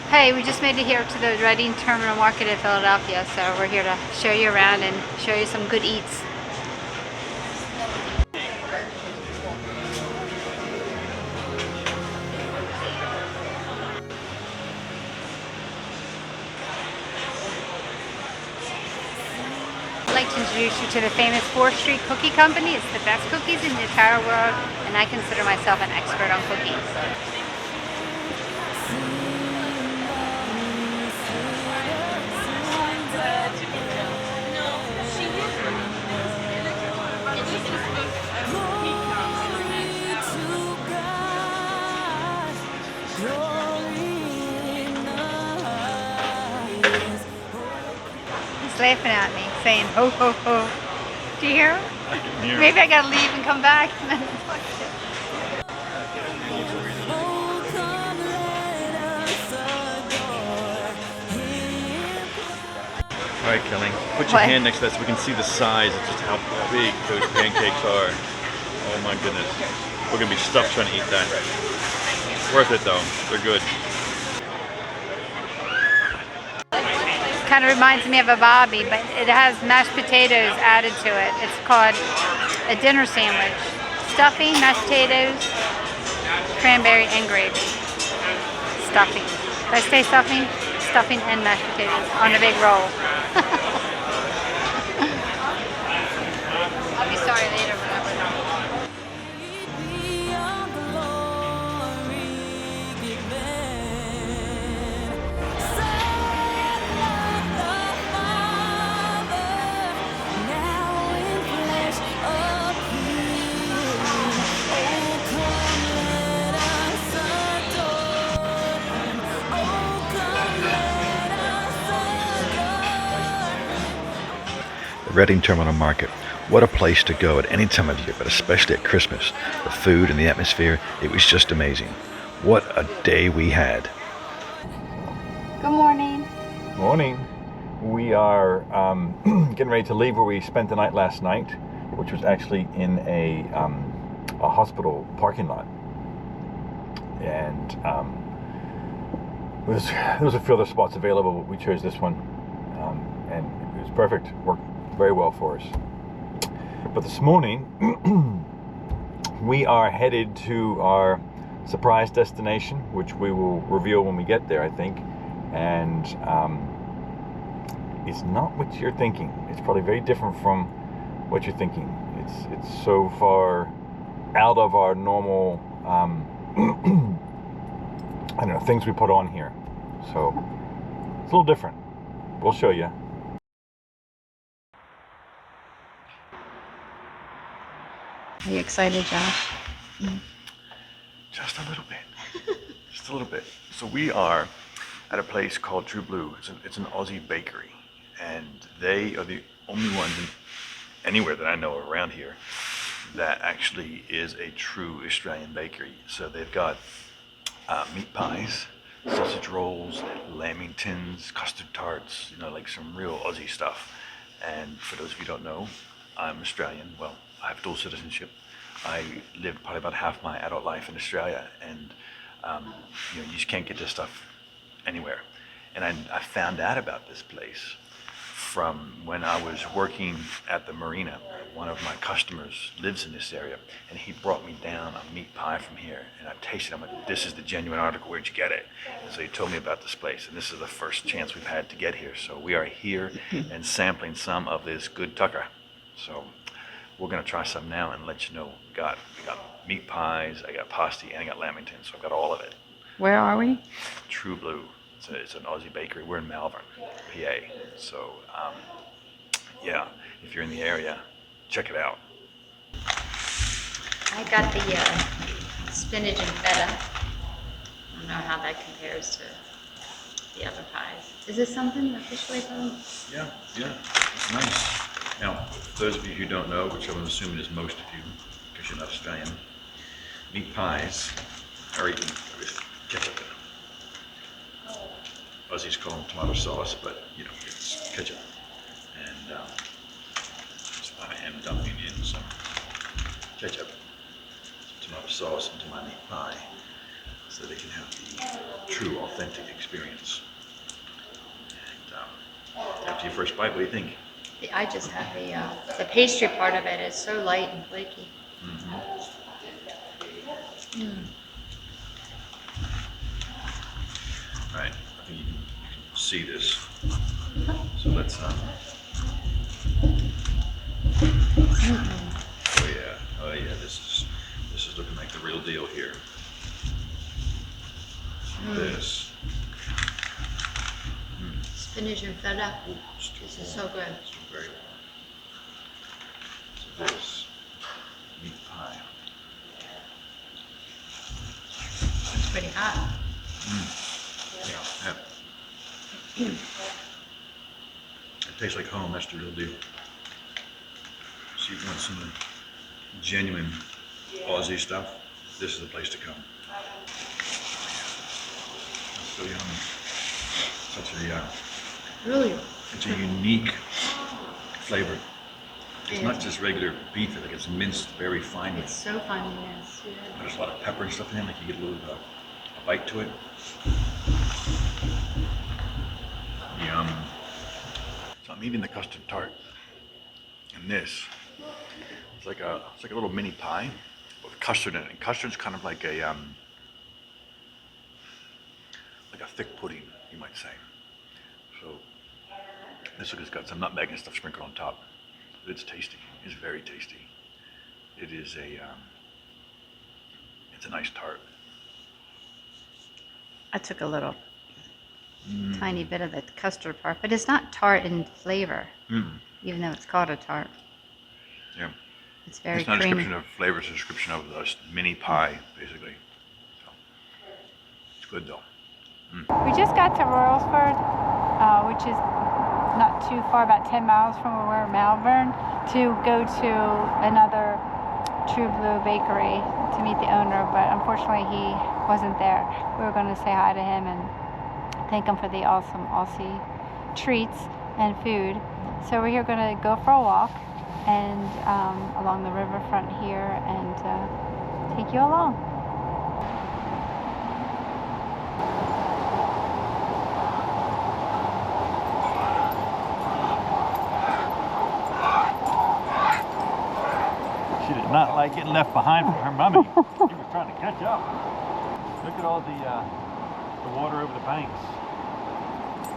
Hey, we just made it here to the Reading Terminal Market in Philadelphia, so we're here to show you around and show you some good eats. I'd like to introduce you to the famous 4th Street Cookie Company. It's the best cookies in the entire world, and I consider myself an expert on cookies. He's laughing at me, saying, ho, ho, ho. Do you hear him? I can hear Maybe I gotta leave and come back. All right, Kelly, put your What? hand next to that so we can see the size of just how big those pancakes are. Oh my goodness. We're gonna be stuffed trying to eat that. Worth it though, they're good. Kind of reminds me of a bobby, but it has mashed potatoes added to it. It's called a dinner sandwich. Stuffing, mashed potatoes, cranberry, and gravy. Stuffing. Did I say stuffing? Stuffing and mashed potatoes on a big roll. I'll be sorry later when I run out. Reading Terminal Market. What a place to go at any time of year, but especially at Christmas. The food and the atmosphere, it was just amazing. What a day we had. Good morning. Morning. We are getting ready to leave where we spent the night last night, which was actually in a hospital parking lot. And there was a few other spots available, but we chose this one, and it was perfect. Worked very well for us. But this morning we are headed to our surprise destination, which we will reveal when we get there, I think. And it's not what you're thinking. It's probably very different from what you're thinking. It's so far out of our normal I don't know, things we put on here. So it's a little different. We'll show you. Are you excited, Josh? Just a little bit. Just a little bit. So we are at a place called True Blue. It's an Aussie bakery, and they are the only ones anywhere that I know around here that actually is a true Australian bakery. So they've got meat pies, sausage rolls, lamingtons, custard tarts, like some real Aussie stuff. And for those of you who don't know, I'm Australian. Well, I have dual citizenship. I lived probably about half my adult life in Australia, and you just can't get this stuff anywhere. And I found out about this place from when I was working at the marina. One of my customers lives in this area, and he brought me down a meat pie from here, and I tasted it. I'm like, this is the genuine article, where'd you get it? And so he told me about this place, and this is the first chance we've had to get here. So we are here and sampling some of this good tucker. So we're gonna try some now and let you know what we got. We got meat pies, I got pasty, and I got lamington, so I've got all of it. Where are we? True Blue. It's an Aussie bakery. We're in Malvern, PA. So, yeah, if you're in the area, check it out. I got the spinach and feta. I don't know how that compares to the other pies. Is this something officially from? Yeah, it's nice. Now, those of you who don't know, which I'm assuming is most of you, because you're not Australian, meat pies are eaten with ketchup in them. Aussies call them tomato sauce, but it's ketchup. And I am dumping in some ketchup, tomato sauce into my meat pie. so they can have the true, authentic experience. And after your first bite, what do you think? I just had the pastry part of it is so light and flaky. Right, I think you can see this. So let's, oh yeah, this is looking like the real deal here. This. Spinach and feta. This is so good. Very well. So this meat pie. It's pretty hot. Yeah. It tastes like home, that's the real deal. So you want some genuine Aussie stuff, this is the place to come. It's so yummy. Really? It's a unique flavor. It's not just regular beef, like it's minced very finely. It's so finely, yes. Yeah. There's a lot of pepper and stuff in there, like you get a little a bite to it. Yum. So I'm eating the custard tart, and this it's like a little mini pie with custard in it. And custard's kind of like a thick pudding, you might say. So this has got some nutmeg and stuff sprinkled on top. It's tasty. It's very tasty. It is it's a nice tart. I took a little tiny bit of the custard part, but it's not tart in flavor, even though it's called a tart. Yeah. It's very It's not creamy. a description of flavor, it's a description of the mini pie, basically. So, it's good though. We just got to Royalsford, which is not too far, about 10 miles from where we're in Malvern, to go to another True Blue bakery to meet the owner, but unfortunately he wasn't there. We were going to say hi to him and thank him for the awesome Aussie treats and food. So we're here going to go for a walk and along the riverfront here and take you along. She did not like getting left behind from her mummy. She was trying to catch up. Look at all the water over the banks,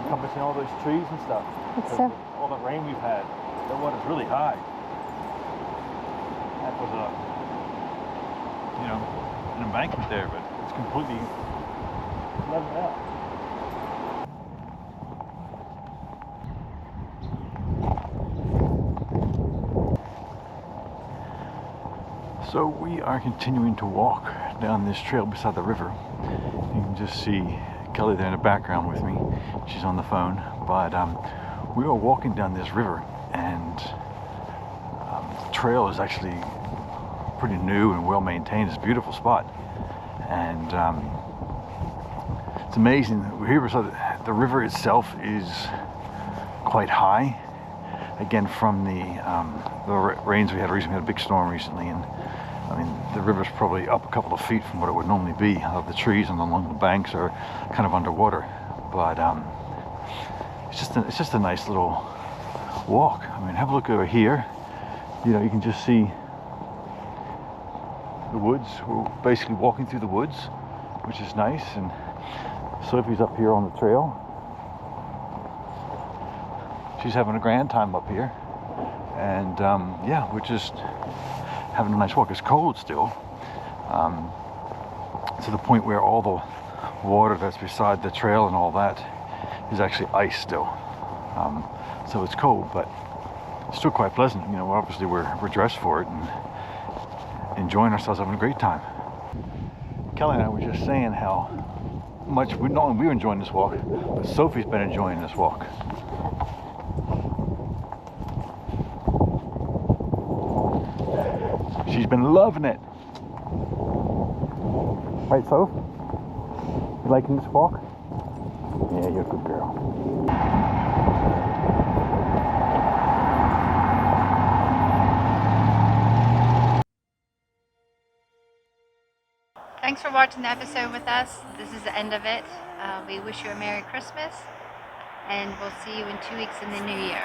encompassing all those trees and stuff. So All the rain we've had, the water's really high. That was an embankment there, but it's completely leveled out. So we are continuing to walk down this trail beside the river. You can just see Kelly there in the background with me. She's on the phone, but we are walking down this river, and the trail is actually pretty new and well maintained. It's a beautiful spot, and it's amazing. We're here beside the river itself is quite high. Again, from the rains we had recently. We had a big storm recently, and I mean, the river's probably up a couple of feet from what it would normally be. The trees and along the banks are kind of underwater, but it's just a nice little walk. I mean, have a look over here. You know, you can just see the woods. We're basically walking through the woods, which is nice. And Sophie's up here on the trail. She's having a grand time up here, and yeah, we're just having a nice walk. It's cold still, to the point where all the water that's beside the trail and all that is actually ice still. So it's cold, but it's still quite pleasant. You know, obviously we're dressed for it and enjoying ourselves, having a great time. Kelly and I were just saying how much not only we were enjoying this walk, but Sophie's been enjoying this walk. She's been loving it. Right, Soph? You liking this walk? Yeah, you're a good girl. thanks for watching the episode with us. This is the end of it. We wish you a Merry Christmas, and we'll see you in 2 weeks in the new year.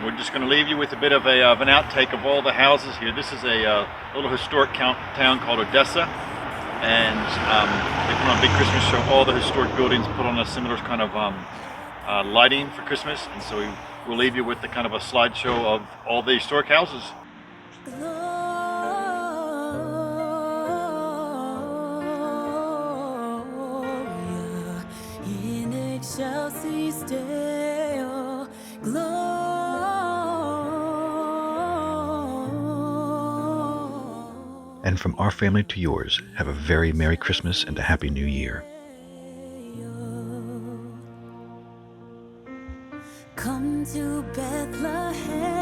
We're just going to leave you with a bit of an outtake of all the houses here. This is a little historic town called Odessa, and they put on a big Christmas show. All the historic buildings put on a similar kind of lighting for Christmas, and so we'll leave you with the kind of a slideshow of all the historic houses. And from our family to yours, have a very Merry Christmas and a Happy New Year. Come to Bethlehem.